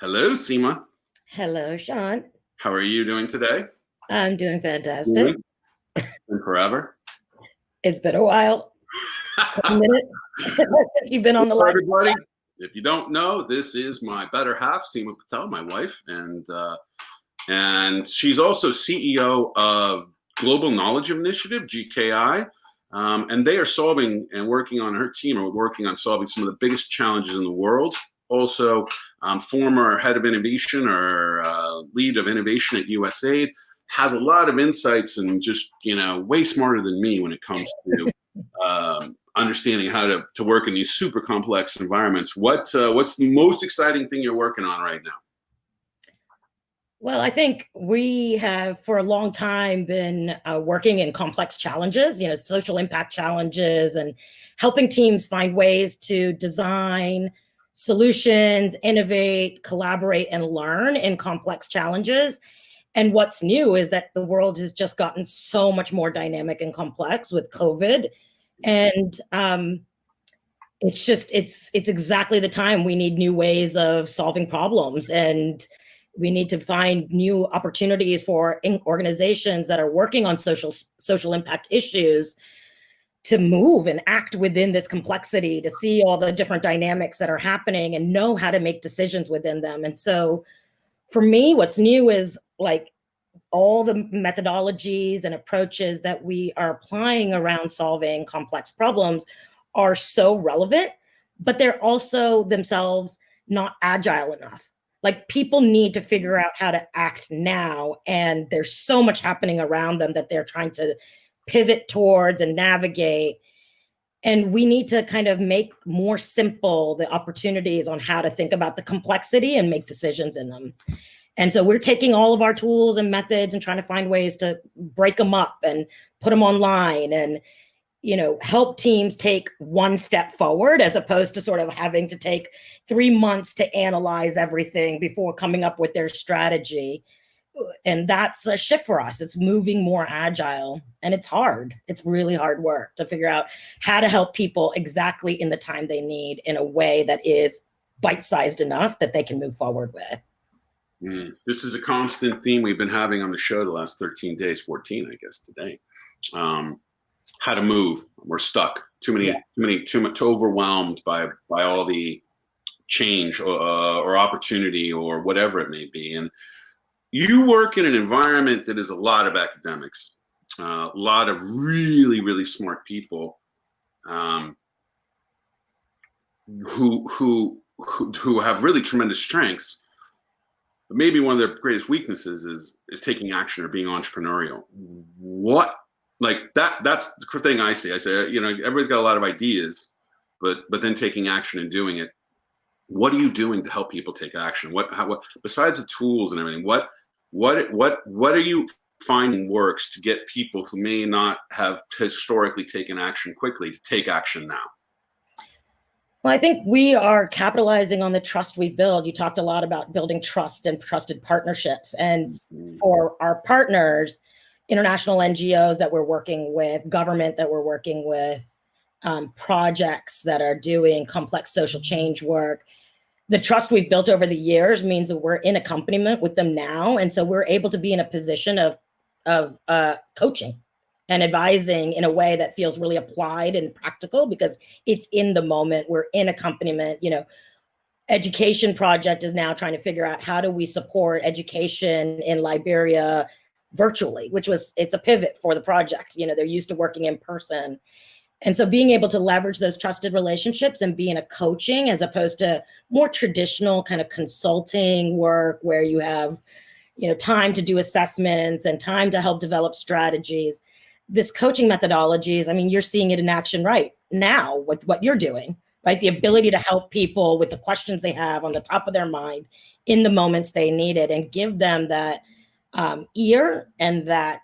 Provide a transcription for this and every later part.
Hello, Seema. Hello, Sean. How are you doing today? I'm doing fantastic. Doing? Been forever. It's been a while, 20 minutes since you've been on the For line. everybody, if you don't know, this is my better half, Seema Patel, my wife, and she's also CEO of Global Knowledge Initiative (GKI), and they are solving and working on her team are working on solving some of the biggest challenges in the world. Also, former head of innovation or lead of innovation at USAID, has a lot of insights and just way smarter than me when it comes to understanding how to work in these super complex environments. What's the most exciting thing you're working on right now? Well, I think we have for a long time been working in complex challenges, social impact challenges, and helping teams find ways to design solutions, innovate, collaborate, and learn in complex challenges. And what's new is that the world has just gotten so much more dynamic and complex with COVID. And it's exactly the time we need new ways of solving problems, and we need to find new opportunities for organizations that are working on social impact issues to move and act within this complexity, to see all the different dynamics that are happening and know how to make decisions within them. And so for me, what's new is like all the methodologies and approaches that we are applying around solving complex problems are so relevant, but they're also themselves not agile enough. Like, people need to figure out how to act now, and there's so much happening around them that they're trying to pivot towards and navigate. And we need to kind of make more simple the opportunities on how to think about the complexity and make decisions in them. And so we're taking all of our tools and methods and trying to find ways to break them up and put them online and, help teams take one step forward, as opposed to sort of having to take 3 months to analyze everything before coming up with their strategy. And that's a shift for us. It's moving more agile, and it's hard. It's really hard work to figure out how to help people exactly in the time they need in a way that is bite-sized enough that they can move forward with. This is a constant theme we've been having on the show the last 13 days, 14, I guess, today. How to move. We're stuck. Too much overwhelmed by all the change or opportunity or whatever it may be. And you work in an environment that is a lot of academics, a lot of really, really smart people who have really tremendous strengths. But maybe one of their greatest weaknesses is taking action or being entrepreneurial. That's the thing I say. I say, everybody's got a lot of ideas, but then taking action and doing it. What are you doing to help people take action? What besides the tools and everything, what are you finding works to get people who may not have historically taken action quickly to take action now? Well, I think we are capitalizing on the trust we've built. You talked a lot about building trust and trusted partnerships. And for our partners, international NGOs that we're working with, government that we're working with, projects that are doing complex social change work, the trust we've built over the years means that we're in accompaniment with them now. And so we're able to be in a position of coaching and advising in a way that feels really applied and practical, because it's in the moment. We're in accompaniment. Education Project is now trying to figure out how do we support education in Liberia virtually, it's a pivot for the project. They're used to working in person. And so being able to leverage those trusted relationships and be in a coaching as opposed to more traditional kind of consulting work where you have, time to do assessments and time to help develop strategies. This coaching methodologies, you're seeing it in action right now with what you're doing, right? The ability to help people with the questions they have on the top of their mind in the moments they need it, and give them that ear and that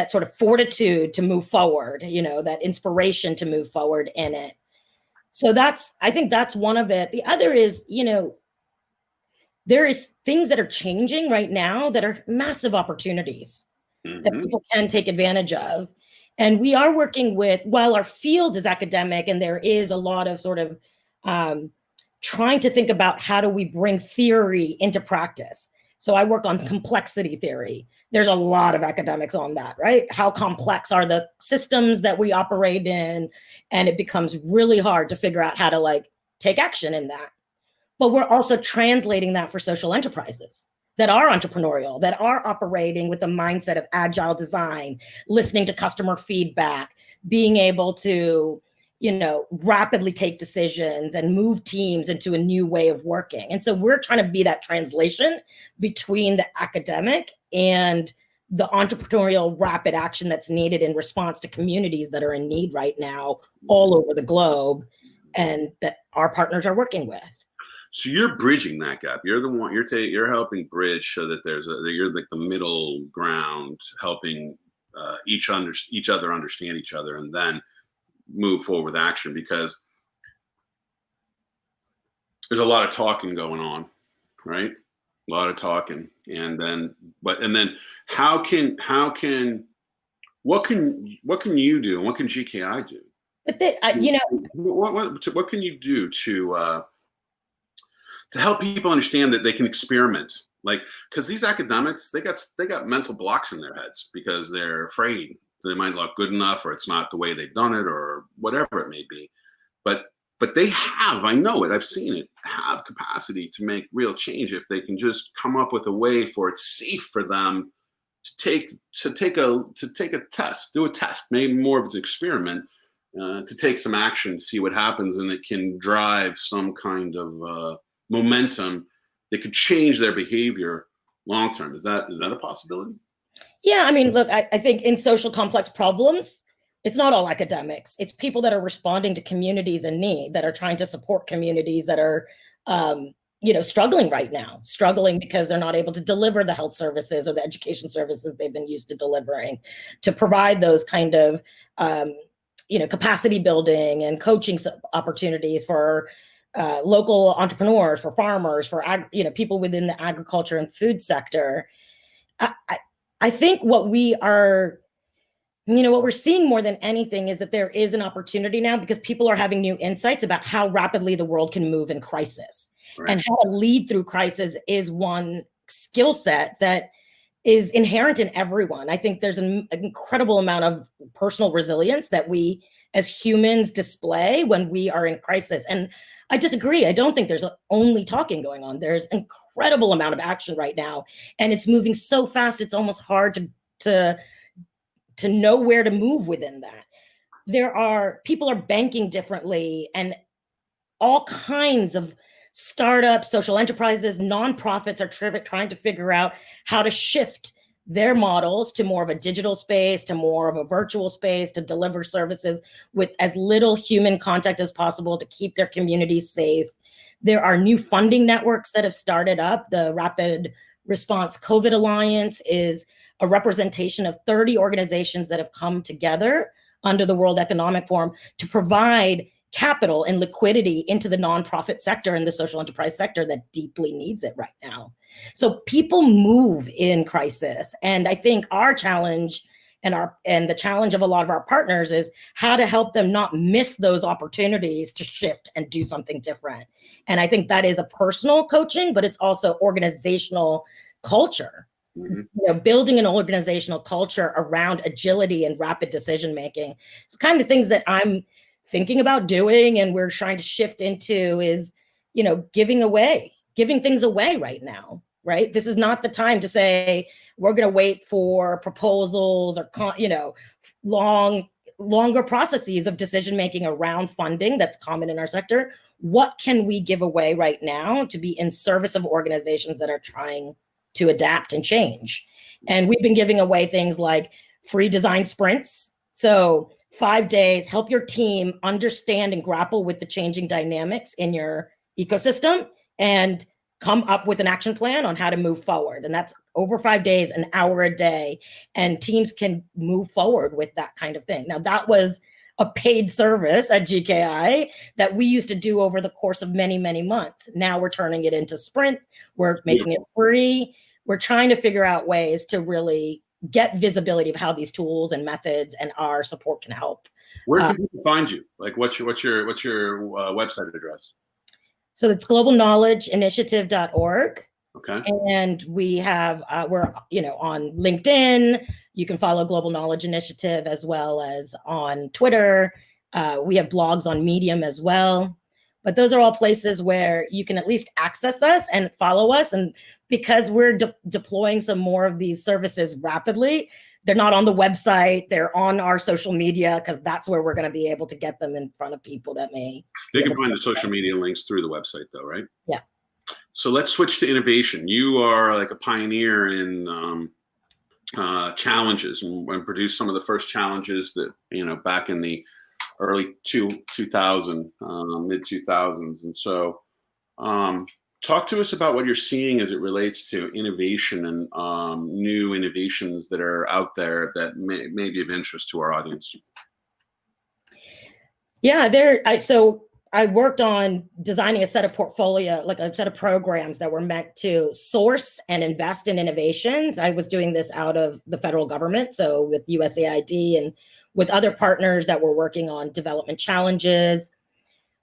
sort of fortitude to move forward, that inspiration to move forward in it. So I think that's one of it. The other is, there is things that are changing right now that are massive opportunities that people can take advantage of. And we are working with, while our field is academic and there is a lot of sort of trying to think about how do we bring theory into practice. So I work on complexity theory. There's a lot of academics on that, right? How complex are the systems that we operate in? And it becomes really hard to figure out how to like take action in that. But we're also translating that for social enterprises that are entrepreneurial, that are operating with the mindset of agile design, listening to customer feedback, being able to, rapidly take decisions and move teams into a new way of working. And so we're trying to be that translation between the academic and the entrepreneurial rapid action that's needed in response to communities that are in need right now all over the globe and that our partners are working with. So you're bridging that gap. You're the one. You're helping bridge so that you're like the middle ground, helping each other understand each other, and then move forward with action. Because there's a lot of talking going on, right? A lot of talking, and then what can you do? What can GKI do? But what can you do to help people understand that they can experiment, like, because these academics, they got mental blocks in their heads because they're afraid they might not look good enough, or it's not the way they've done it, or whatever it may be. But they have, I know it, I've seen it, have capacity to make real change if they can just come up with a way for it's safe for them to take a test, do a test, maybe more of an experiment, to take some action, see what happens, and it can drive some kind of momentum that could change their behavior long term. Is that a possibility? Yeah, I mean, look, I think in social complex problems, it's not all academics. It's people that are responding to communities in need, that are trying to support communities that are, struggling right now, struggling because they're not able to deliver the health services or the education services they've been used to delivering, to provide those kind of, capacity building and coaching opportunities for local entrepreneurs, for farmers, for people within the agriculture and food sector. I think what we're seeing more than anything is that there is an opportunity now because people are having new insights about how rapidly the world can move in crisis. Right. And how to lead through crisis is one skill set that is inherent in everyone. I think there's an incredible amount of personal resilience that we as humans display when we are in crisis. And I disagree. I don't think there's only talking going on. There's incredible amount of action right now, and it's moving so fast. It's almost hard to know where to move within that. People are banking differently, and all kinds of startups, social enterprises, nonprofits are trying to figure out how to shift their models to more of a digital space, to more of a virtual space, to deliver services with as little human contact as possible to keep their communities safe. There are new funding networks that have started up. The Rapid Response COVID Alliance is a representation of 30 organizations that have come together under the World Economic Forum to provide capital and liquidity into the nonprofit sector and the social enterprise sector that deeply needs it right now. So people move in crisis. And I think our challenge and the challenge of a lot of our partners is how to help them not miss those opportunities to shift and do something different. And I think that is a personal coaching, but it's also organizational culture. Mm-hmm. Building an organizational culture around agility and rapid decision making. It's the kind of things that I'm thinking about doing, and we're trying to shift into is, giving things away right now, right? This is not the time to say we're going to wait for proposals or longer processes of decision making around funding that's common in our sector. What can we give away right now to be in service of organizations that are trying to adapt and change? And we've been giving away things like free design sprints. So 5 days, help your team understand and grapple with the changing dynamics in your ecosystem and come up with an action plan on how to move forward. And that's over 5 days, an hour a day, and teams can move forward with that kind of thing. Now, that was a paid service at GKI that we used to do over the course of many, many months. Now we're turning it into sprint. We're making it free. We're trying to figure out ways to really get visibility of how these tools and methods and our support can help. Where can people find you? Like, what's your website address? So it's globalknowledgeinitiative.org. Okay. And we have, we're, on LinkedIn. You can follow Global Knowledge Initiative as well as on Twitter. We have blogs on Medium as well. But those are all places where you can at least access us and follow us. And because we're deploying some more of these services rapidly, they're not on the website, they're on our social media, because that's where we're going to be able to get them in front of people that may. They can find the social media links through the website though, right? Yeah. So let's switch to innovation. You are like a pioneer in challenges and produced some of the first challenges that, back in the early 2000, mid 2000s. And so talk to us about what you're seeing as it relates to innovation and new innovations that are out there that may be of interest to our audience. Yeah, so I worked on designing a set of portfolio, like a set of programs that were meant to source and invest in innovations. I was doing this out of the federal government, so with USAID and with other partners that were working on development challenges.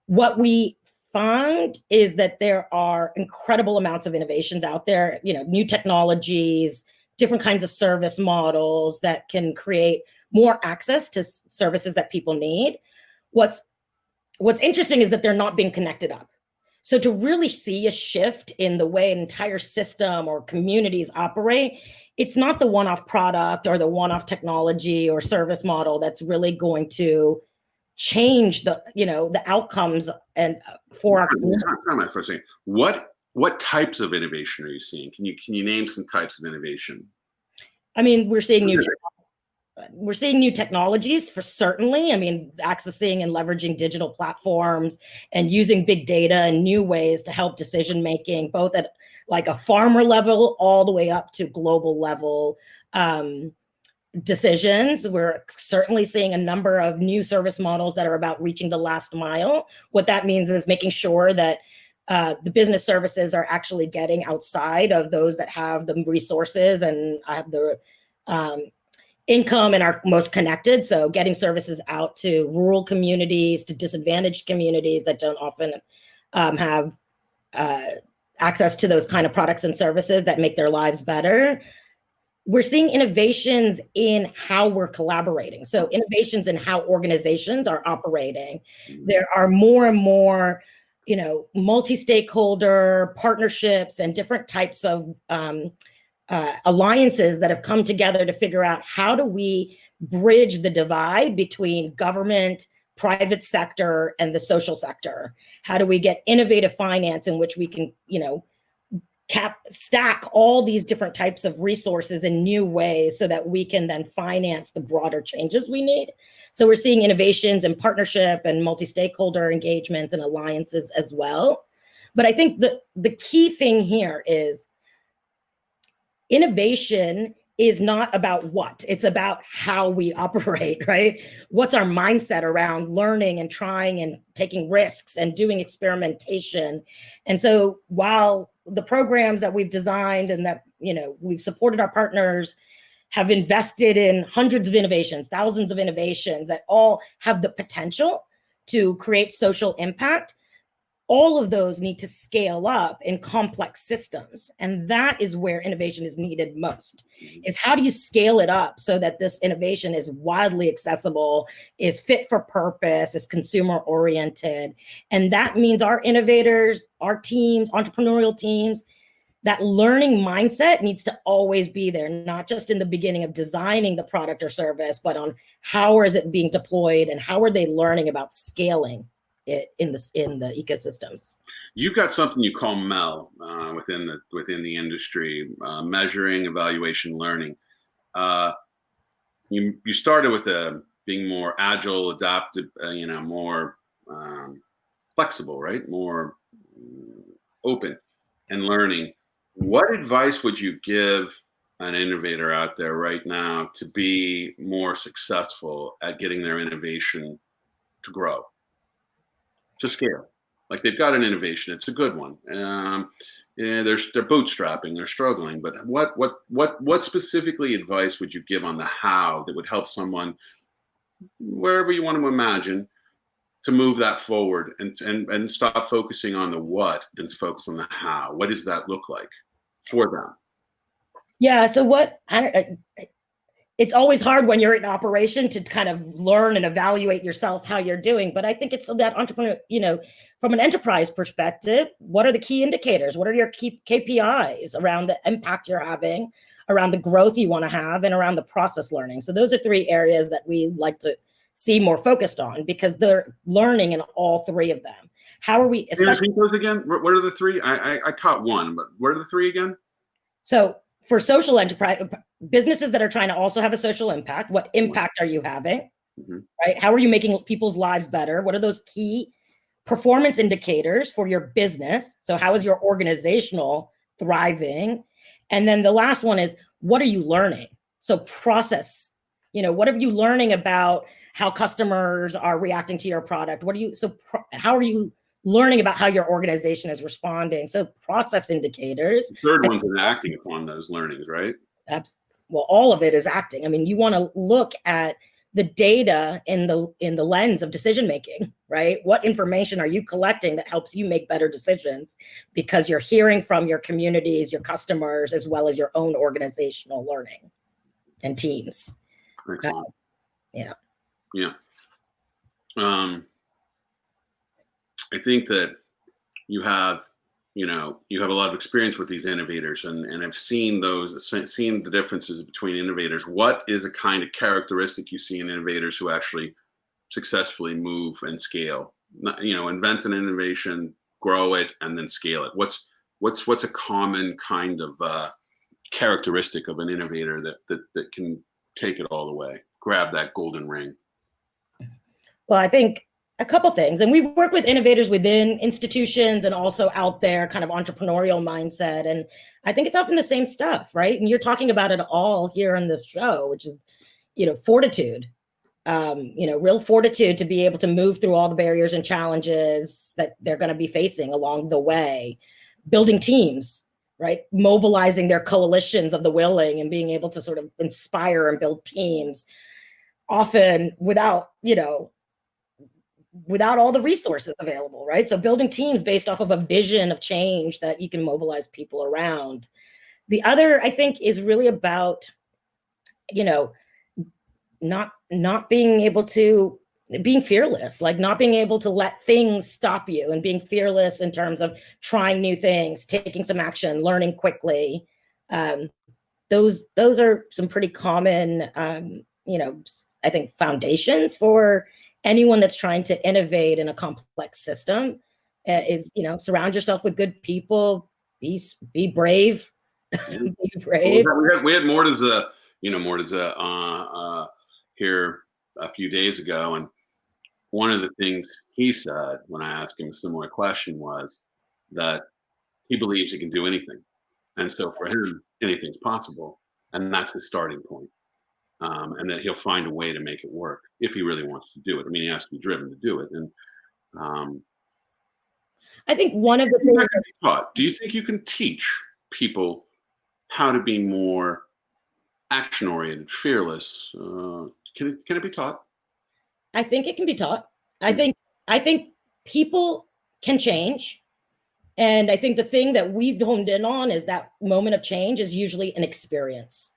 What we found is that there are incredible amounts of innovations out there, new technologies, different kinds of service models that can create more access to services that people need. What's interesting is that they're not being connected up. So to really see a shift in the way an entire system or communities operate, it's not the one-off product or the one-off technology or service model that's really going to change the outcomes and for our community. For a second. What types of innovation are you seeing? Can you name some types of innovation? I mean, we're seeing new technologies for certainly. I mean, accessing and leveraging digital platforms and using big data in new ways to help decision making, both at like a farmer level all the way up to global level decisions. We're certainly seeing a number of new service models that are about reaching the last mile. What that means is making sure that the business services are actually getting outside of those that have the resources and have the income and are most connected. So getting services out to rural communities, to disadvantaged communities that don't often have access to those kind of products and services that make their lives better. We're seeing innovations in how we're collaborating. So innovations in how organizations are operating. There are more and more, multi-stakeholder partnerships and different types of alliances that have come together to figure out how do we bridge the divide between government, private sector, and the social sector? How do we get innovative finance in which we can, stack all these different types of resources in new ways so that we can then finance the broader changes we need? So we're seeing innovations and partnership and multi-stakeholder engagements and alliances as well. But I think the key thing here is innovation is not about what, it's about how we operate, right? What's our mindset around learning and trying and taking risks and doing experimentation? And so while the programs that we've designed and that, we've supported our partners, have invested in hundreds of innovations, thousands of innovations that all have the potential to create social impact, all of those need to scale up in complex systems. And that is where innovation is needed most, is how do you scale it up so that this innovation is widely accessible, is fit for purpose, is consumer oriented. And that means our innovators, our teams, entrepreneurial teams, that learning mindset needs to always be there, not just in the beginning of designing the product or service, but on how is it being deployed and how are they learning about scaling it in the ecosystems. You've got something you call MEL within the industry, measuring, evaluation, learning. You started with being more agile, adaptive, more flexible, right? More open and learning. What advice would you give an innovator out there right now to be more successful at getting their innovation to grow, to scale? Like they've got an innovation, it's a good one. They're bootstrapping, they're struggling. But what specifically advice would you give on the how that would help someone, wherever you want to imagine, to move that forward and stop focusing on the what and focus on the how? What does that look like for them? Yeah. So it's always hard when you're in operation to kind of learn and evaluate yourself how you're doing. But I think it's that entrepreneur, from an enterprise perspective, what are the key indicators? What are your key KPIs around the impact you're having, around the growth you want to have, and around the process learning? So those are three areas that we like to see more focused on, because they're learning in all three of them. How are we, Can you repeat those again? What are the three? I caught one, but what are the three again? So for social enterprise businesses that are trying to also have a social impact, what impact are you having? Mm-hmm. Right? How are you making people's lives better? What are those key performance indicators for your business? So how is your organizational thriving? And then the last one is, what are you learning? So process, what are you learning about how customers are reacting to your product? How are you learning about how your organization is responding? So process indicators. The third one's in acting upon those learnings, right? Well, all of it is acting. I mean, you want to look at the data in the lens of decision making, right? What information are you collecting that helps you make better decisions, because you're hearing from your communities, your customers, as well as your own organizational learning and teams. Excellent. Yeah. I think that you have a lot of experience with these innovators and have seen the differences between innovators. What is a kind of characteristic you see in innovators who actually successfully move and scale? Invent an innovation, grow it, and then scale it. What's a common kind of characteristic of an innovator that can take it all the way, grab that golden ring? Well, I think a couple things. And we've worked with innovators within institutions and also out there, kind of entrepreneurial mindset. And I think it's often the same stuff, right? And you're talking about it all here in this show, which is, fortitude, real fortitude to be able to move through all the barriers and challenges that they're going to be facing along the way, building teams, right? Mobilizing their coalitions of the willing and being able to sort of inspire and build teams, often without all the resources available, right? So building teams based off of a vision of change that you can mobilize people around. The other, I think, is really about, not being able to, being fearless, like not being able to let things stop you, and being fearless in terms of trying new things, taking some action, learning quickly. Those are some pretty common, I think, foundations for anyone that's trying to innovate in a complex system. Is, surround yourself with good people, be brave, be brave. Well, we had Mortaza here a few days ago, and one of the things he said when I asked him a similar question was that he believes he can do anything, and so for him, anything's possible, and that's his starting point. And that he'll find a way to make it work if he really wants to do it. I mean, he has to be driven to do it. And I think one of the things do you think you can teach people how to be more action-oriented, fearless? Can it be taught? I think it can be taught. I think people can change. And I think the thing that we've honed in on is that moment of change is usually an experience.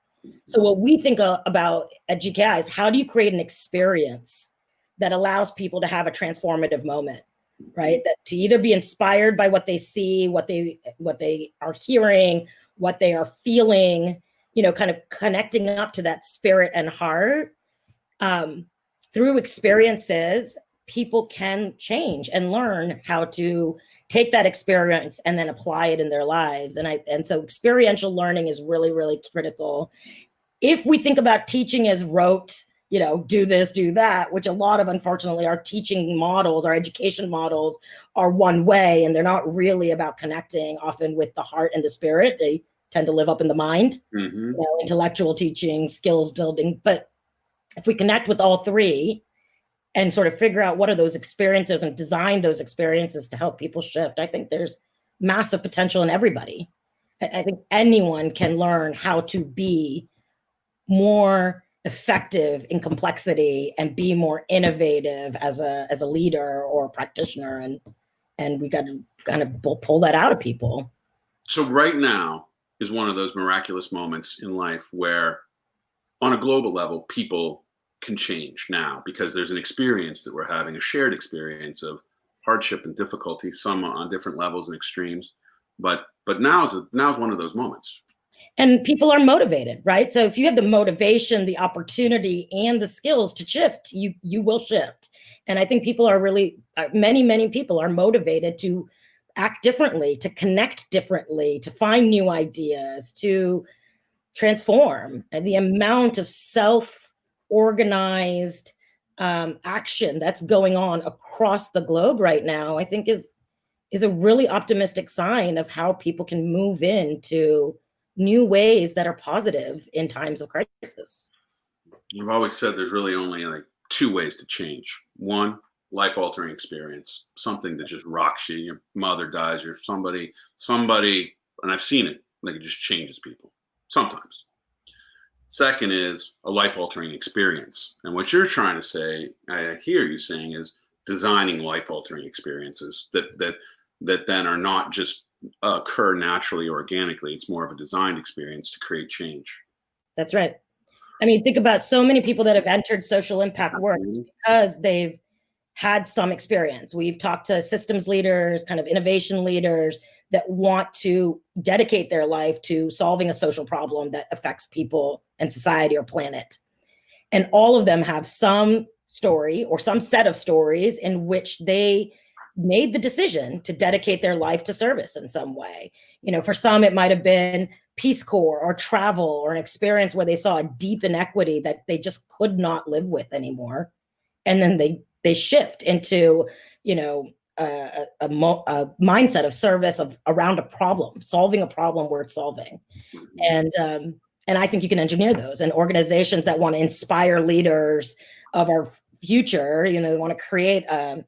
So what we think about at GKI is, how do you create an experience that allows people to have a transformative moment, right? That to either be inspired by what they see, what they are hearing, what they are feeling, kind of connecting up to that spirit and heart. Through experiences, people can change and learn how to take that experience and then apply it in their lives. And so experiential learning is really, really critical. If we think about teaching as rote, do this, do that, which a lot of, unfortunately, our teaching models, our education models are one way, and they're not really about connecting often with the heart and the spirit. They tend to live up in the mind, intellectual teaching, skills building. But if we connect with all three and sort of figure out what are those experiences and design those experiences to help people shift, I think there's massive potential in everybody. I think anyone can learn how to be more effective in complexity and be more innovative as a leader or a practitioner, and we got to kind of pull that out of people. So right now is one of those miraculous moments in life where on a global level people can change now because there's an experience that we're having, a shared experience of hardship and difficulty, some on different levels and extremes, but now's one of those moments. And people are motivated, right? So if you have the motivation, the opportunity, and the skills to shift, you will shift. And I think people are really, many people are motivated to act differently, to connect differently, to find new ideas, to transform. And the amount of self-organized action that's going on across the globe right now, I think is a really optimistic sign of how people can move into new ways that are positive in times of crisis. I've always said there's really only like two ways to change. One, life-altering experience, something that just rocks you. Your mother dies, you're somebody, and I've seen it, like it just changes people sometimes. Second is a life-altering experience. And what you're trying to say, I hear you saying, is designing life-altering experiences that then are not just occur naturally, organically. It's more of a designed experience to create change. That's right. I mean, think about so many people that have entered social impact work because they've had some experience. We've talked to systems leaders, kind of innovation leaders that want to dedicate their life to solving a social problem that affects people and society or planet. And all of them have some story or some set of stories in which they made the decision to dedicate their life to service in some way. You know, for some, it might have been Peace Corps or travel or an experience where they saw a deep inequity that they just could not live with anymore. And then they shift into, you know, a mindset of service around a problem, solving a problem worth solving. And I think you can engineer those, and organizations that want to inspire leaders of our future, you know, they want to create a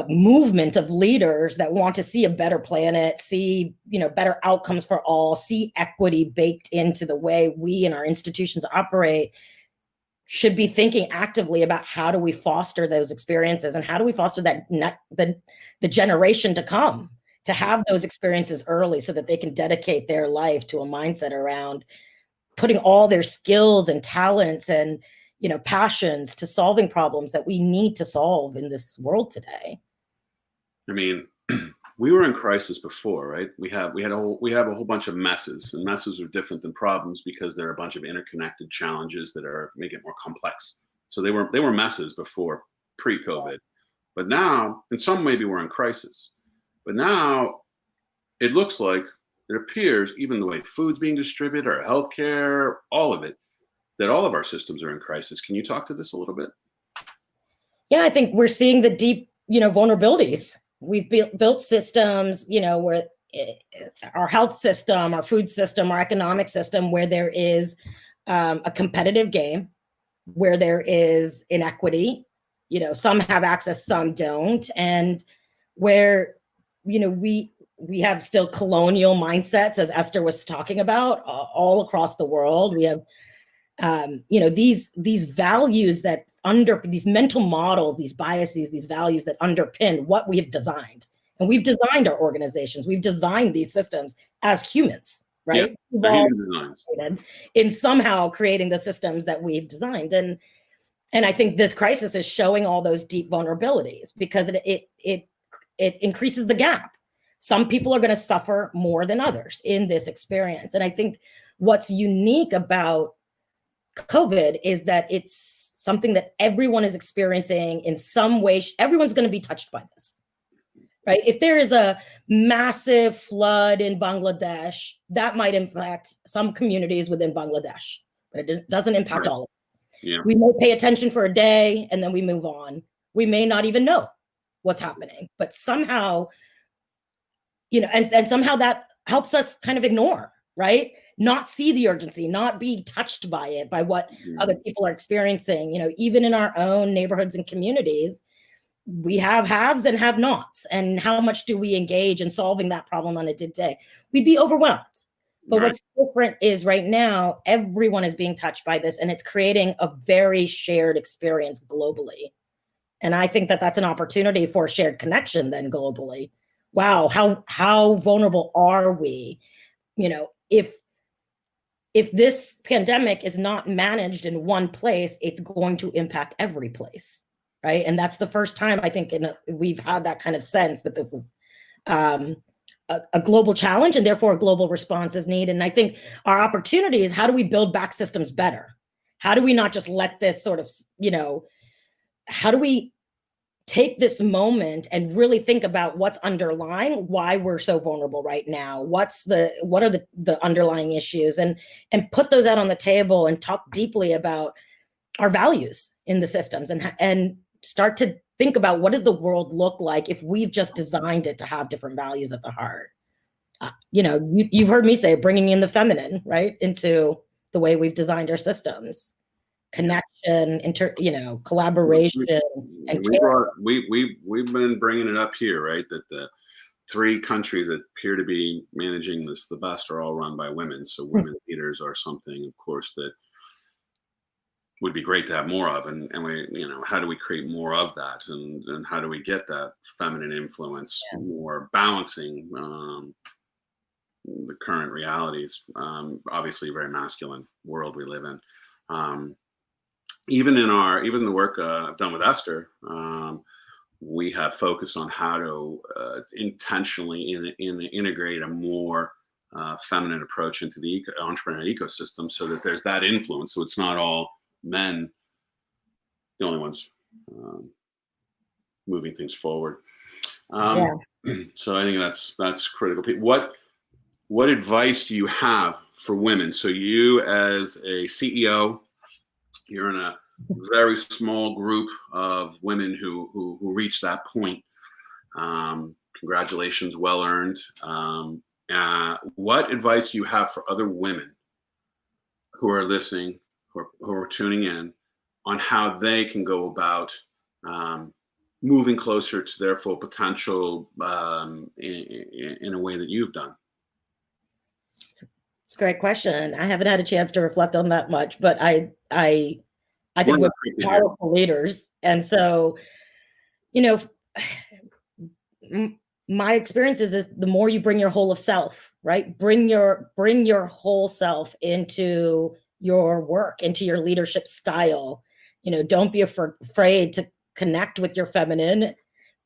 movement of leaders that want to see a better planet, see, you know, better outcomes for all, see equity baked into the way we and our institutions operate, should be thinking actively about how do we foster those experiences and how do we foster that the generation to come to have those experiences early so that they can dedicate their life to a mindset around putting all their skills and talents and, you know, passions to solving problems that we need to solve in this world today. I mean, we were in crisis before, right? We have a whole bunch of messes, and messes are different than problems because they're a bunch of interconnected challenges that make it more complex. So they were messes before, pre-COVID, but now, and some maybe we're in crisis, but now it looks like, it appears, even the way food's being distributed, our healthcare, all of it, that all of our systems are in crisis. Can you talk to this a little bit? Yeah, I think we're seeing the deep, you know, vulnerabilities. We've built systems, you know, where our health system, our food system, our economic system, where there is a competitive game, where there is inequity, you know, some have access, some don't, and where, you know, we have still colonial mindsets, as Esther was talking about, all across the world. We have, you know, these values that these mental models, these biases, these values that underpin what we have designed. And we've designed our organizations. We've designed these systems as humans, right? Yeah, in somehow creating the systems that we've designed. And I think this crisis is showing all those deep vulnerabilities because it increases the gap. Some people are going to suffer more than others in this experience. And I think what's unique about COVID is that it's something that everyone is experiencing in some way. Everyone's going to be touched by this, right? If there is a massive flood in Bangladesh, that might impact some communities within Bangladesh, but it doesn't impact all of us. Yeah. We may pay attention for a day and then we move on. We may not even know what's happening, but somehow, you know, and somehow that helps us kind of ignore, right? Not see the urgency, not be touched by it, by what other people are experiencing. You know, even in our own neighborhoods and communities, we have haves and have nots. And how much do we engage in solving that problem on a day? We'd be overwhelmed. But Right. what's different is right now, everyone is being touched by this, and it's creating a very shared experience globally. And I think that that's an opportunity for shared connection then globally. Wow, how vulnerable are we? You know, if this pandemic is not managed in one place, it's going to impact every place, right? And that's the first time I think we've had that kind of sense that this is um, a global challenge, and therefore a global response is needed. And I think our opportunity is, how do we build back systems better? How do we not just let this sort of, how do we take this moment and really think about what's underlying why we're so vulnerable right now? What are the underlying issues, and put those out on the table and talk deeply about our values in the systems, and start to think about, what does the world look like if we've just designed it to have different values at the heart? You've heard me say, bringing in the feminine, right, into the way we've designed our systems. Connection, collaboration, and care. We've been bringing it up here, right? That the 3 countries that appear to be managing this the best are all run by women. So women leaders are something, of course, that would be great to have more of. And we, how do we create more of that? And how do we get that feminine influence more balancing the current realities? Obviously, a very masculine world we live in. Even the work I've done with Esther, we have focused on how to intentionally integrate a more feminine approach into the entrepreneurial ecosystem, so that there's that influence. So it's not all men, the only ones moving things forward. So I think that's critical. What advice do you have for women? So you, as a CEO, you're in a very small group of women who reach that point. Congratulations, well earned. What advice do you have for other women who are listening, who are tuning in, on how they can go about moving closer to their full potential in a way that you've done? It's a great question. I haven't had a chance to reflect on that much, but I think we're powerful leaders. And so, my experience is the more you bring your whole of self, right? Bring your whole self into your work, into your leadership style. Don't be afraid to connect with your feminine,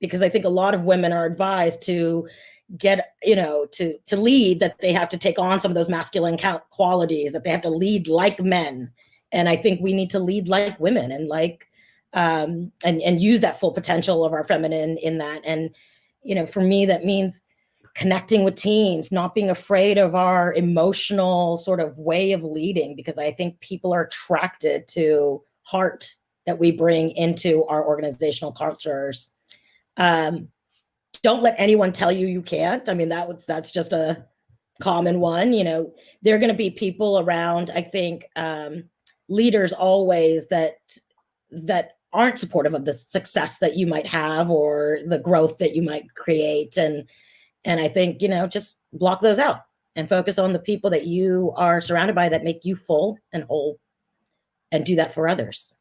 because I think a lot of women are advised to get, to lead, that they have to take on some of those masculine qualities, that they have to lead like men. And I think we need to lead like women, and and use that full potential of our feminine in that. And, for me, that means connecting with teams, not being afraid of our emotional sort of way of leading, because I think people are attracted to heart that we bring into our organizational cultures. Don't let anyone tell you you can't. I mean, that's just a common one. There are going to be people around, I think, leaders always that aren't supportive of the success that you might have, or the growth that you might create. And I think, just block those out and focus on the people that you are surrounded by, that make you full and whole, and do that for others.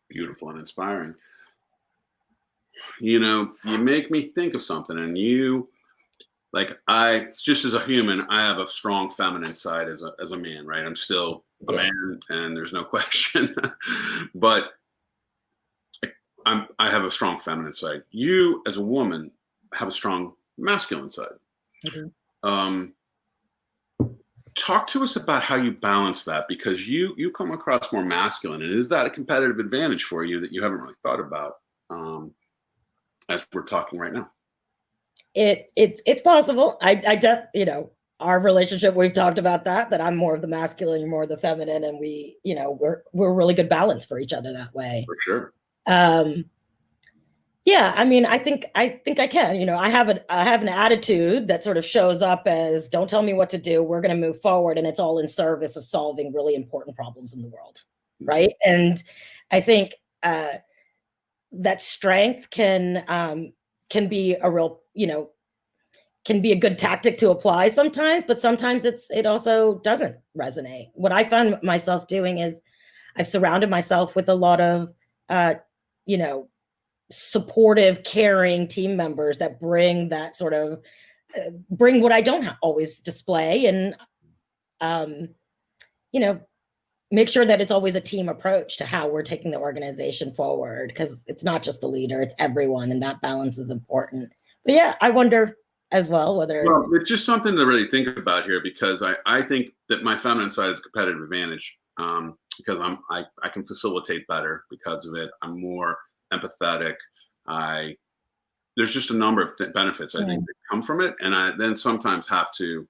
Beautiful and inspiring. You make me think of something, and just as a human, I have a strong feminine side as a man, right? I'm still a man, and there's no question, but I have a strong feminine side. You, as a woman, have a strong masculine side. Mm-hmm. Talk to us about how you balance that, because you come across more masculine, and is that a competitive advantage for you that you haven't really thought about as we're talking right now? It's possible. Our relationship, we've talked about that I'm more of the masculine, you're more of the feminine, and we're really good balance for each other that way. For sure. Yeah, I mean, I think I can. I have an attitude that sort of shows up as, don't tell me what to do, we're going to move forward, and it's all in service of solving really important problems in the world, right? And I think that strength can be a real, can be a good tactic to apply sometimes, but sometimes it also doesn't resonate. What I found myself doing is I've surrounded myself with a lot of, you know, supportive, caring team members that bring that sort of, bring what I don't always display, and, you know, make sure that it's always a team approach to how we're taking the organization forward, because it's not just the leader, it's everyone, and that balance is important. But yeah, I wonder as well whether. Well, it's just something to really think about here, because I think that my feminine side is a competitive advantage, because I can facilitate better because of it. I'm more empathetic. There's just a number of benefits I think that come from it, and I then sometimes have to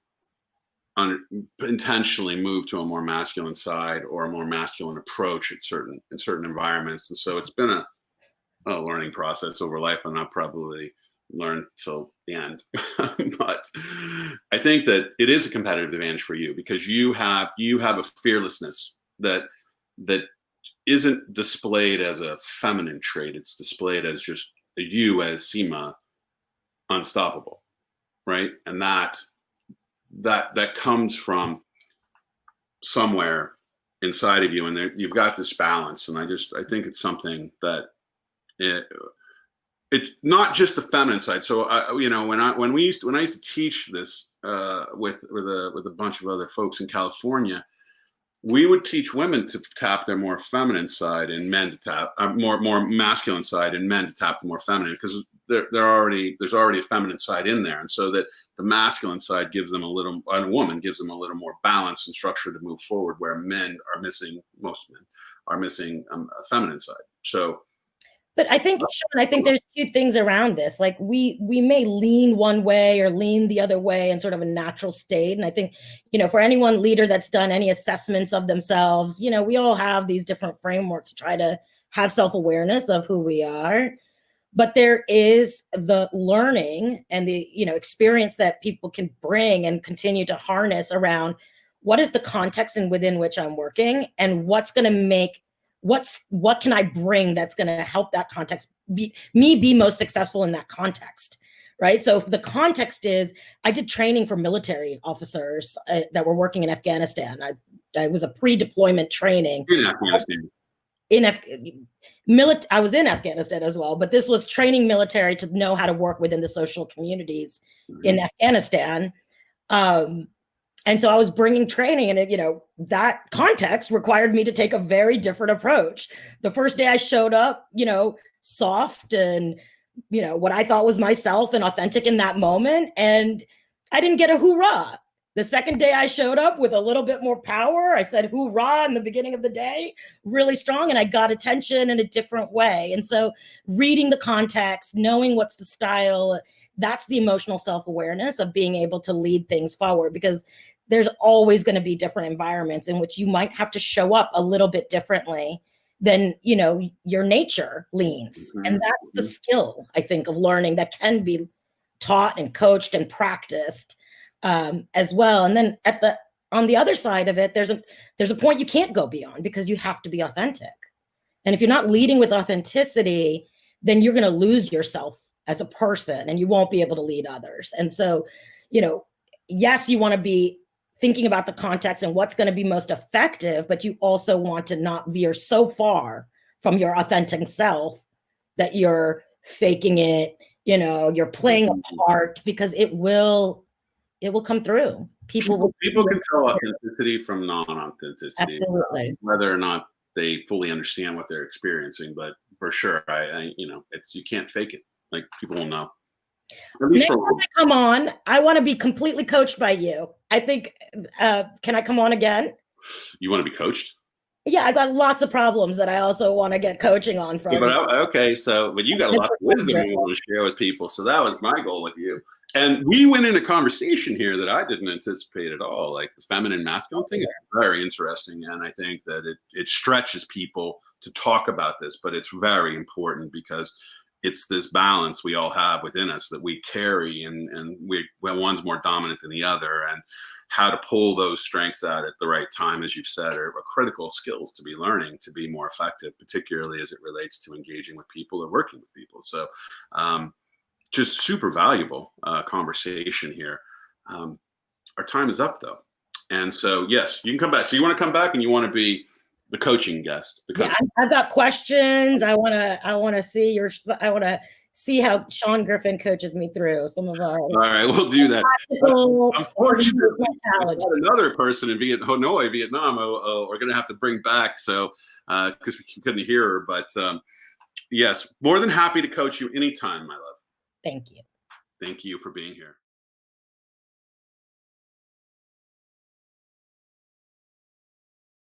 intentionally move to a more masculine side or a more masculine approach in certain environments, and so it's been a learning process over life, and I'll probably learn till the end. But I think that it is a competitive advantage for you, because you have a fearlessness that isn't displayed as a feminine trait. It's displayed as just you as Seema, unstoppable, right? And that comes from somewhere inside of you, and you've got this balance. And I think it's something that it's not just the feminine side. So when I used to teach this with a bunch of other folks in California, we would teach women to tap their more feminine side, and men to tap more masculine side, and men to tap the more feminine, because there's already a feminine side in there, and so that the masculine side gives them and a woman gives them a little more balance and structure to move forward, where most men are missing a feminine side. So. But I think, Sean, there's two things around this. Like we may lean one way or lean the other way in sort of a natural state. And I think, for anyone leader that's done any assessments of themselves, we all have these different frameworks to try to have self-awareness of who we are. But there is the learning and the, experience that people can bring and continue to harness around what is the context and within which I'm working, and what's going to make what can I bring that's going to help that context be most successful in that context, right? So if the context is, I did training for military officers that were working in Afghanistan. I was a pre-deployment training. In Afghanistan. I was in Afghanistan as well, but this was training military to know how to work within the social communities in Afghanistan. And so I was bringing training, and that context required me to take a very different approach. The first day I showed up, soft and, what I thought was myself and authentic in that moment. And I didn't get a hoorah. The second day I showed up with a little bit more power. I said hoorah in the beginning of the day, really strong, and I got attention in a different way. And so reading the context, knowing what's the style, that's the emotional self-awareness of being able to lead things forward, because there's always going to be different environments in which you might have to show up a little bit differently than, your nature leans. Mm-hmm. And that's the skill, I think, of learning that can be taught and coached and practiced as well. And then on the other side of it, there's a point you can't go beyond, because you have to be authentic. And if you're not leading with authenticity, then you're going to lose yourself as a person, and you won't be able to lead others. And so, yes, you want to be thinking about the context and what's going to be most effective, but you also want to not veer so far from your authentic self that you're faking it, you're playing a part, because it will come through. People can tell authenticity from non-authenticity. Absolutely. Whether or not they fully understand what they're experiencing, but for sure, you can't fake it. Like, people will know. At least Next time I come on, I want to be completely coached by you. I think, can I come on again? You want to be coached? Yeah, I got lots of problems that I also want to get coaching on from. Yeah, but you got a lot of wisdom you want to share with people. So that was my goal with you. And we went in a conversation here that I didn't anticipate at all. Like, the feminine masculine thing is very interesting. And I think that it stretches people to talk about this, but it's very important, because it's this balance we all have within us that we carry, and one's more dominant than the other, and how to pull those strengths out at the right time, as you've said, are critical skills to be learning to be more effective, particularly as it relates to engaging with people or working with people. So just super valuable conversation here. Our time is up though. And so, yes, you can come back. So you want to come back and you want to be the coaching guest. Yeah, I've got questions. I want to see how Sean Griffin coaches me through some of our. All right, we'll do that. Unfortunately, another person in Hanoi, Vietnam, we're going to have to bring back. So, because we couldn't hear her, but yes, more than happy to coach you anytime, my love. Thank you. Thank you for being here.